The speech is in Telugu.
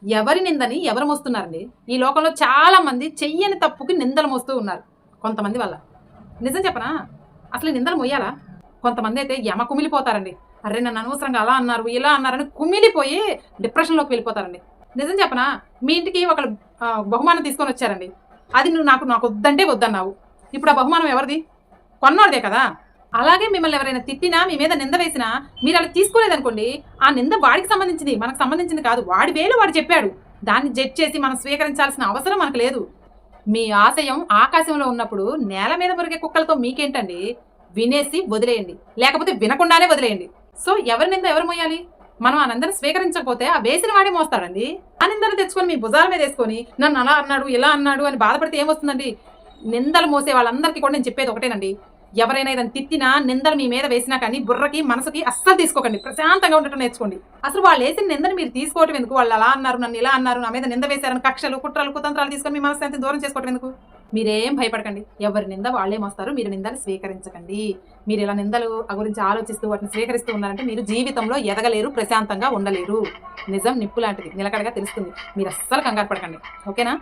ఎవరి నిందని ఎవరు మోస్తున్నారండి? ఈ లోకంలో చాలా మంది చెయ్యని తప్పుకి నిందలు మోస్తూ ఉన్నారు కొంతమంది వల్ల. నిజం చెప్పనా? అసలు నిందలు మొయ్యాలా? కొంతమంది అయితే యమ కుమిలిపోతారండి. అర్రే నన్ను అనవసరంగా అలా అన్నారు, ఇలా అన్నారని కుమిలిపోయి డిప్రెషన్‌లోకి వెళ్ళిపోతారండి. నిజం చెప్పనా? మీ ఇంటికి ఒకళ్ళు బహుమానం తీసుకొని వచ్చారండి. అది నువ్వు నాకొద్దంటే వద్దన్నావు. ఇప్పుడు ఆ బహుమానం ఎవరిది? కొన్నోడిదే కదా! అలాగే మిమ్మల్ని ఎవరైనా తిట్టినా, మీ మీద నింద వేసినా మీరలా తీసుకోలేదనుకోండి, ఆ నింద వాడికి సంబంధించింది. మనకు సంబంధించింది కాదు. వాడి వేలో వాడు చెప్పాడు. దాన్ని జడ్జ్ చేసి మనం స్వీకరించాల్సిన అవసరం మనకు లేదు. మీ ఆశయం ఆకాశంలో ఉన్నప్పుడు నేల మీద మురిగే కుక్కలతో మీకేంటండి? వినేసి వదిలేయండి. లేకపోతే వినకుండానే వదిలేయండి. సో ఎవరి నింద ఎవరు మోయాలి? మనం ఆ నిందను స్వీకరించకపోతే ఆ వేసిన వాడే మోస్తాడండి. ఆ నిందను తెచ్చుకొని మీ భుజాల మీద వేసుకొని నన్ను అలా అన్నాడు, ఇలా అన్నాడు అని బాధపడితే ఏమొస్తుందండి? నిందలు మోసే వాళ్ళందరికీ కూడా నేను చెప్పేది ఒకటేనండి. ఎవరైనా ఏదైనా తిట్టినా, నిందలు మీ మీద వేసినా కానీ బుర్రకి, మనసుకి అస్సలు తీసుకోకండి. ప్రశాంతంగా ఉండటం నేర్చుకోండి. అసలు వాళ్ళేసిన నిందని మీరు తీసుకోవటం ఎందుకు? వాళ్ళు అలా అన్నారు, నన్ను ఇలా అన్నారు, నా మీద నింద వేశారని కక్షలు, కుట్రలు, కుతంత్రాలు తీసుకొని మీ మనశ్శాంతిని దూరం చేసుకోవటం ఎందుకు? మీరేం భయపడకండి. ఎవరి నింద వాళ్ళే మోస్తారు. మీరు నిందలు స్వీకరించకండి. మీరు ఇలా నిందలు గురించి ఆలోచిస్తూ వాటిని స్వీకరిస్తూ ఉన్నారంటే మీరు జీవితంలో ఎదగలేరు, ప్రశాంతంగా ఉండలేరు. నిజం నిప్పు లాంటిది. నిలకడగా తెలుస్తుంది. మీరు అస్సలు కంగారు పడకండి. ఓకేనా?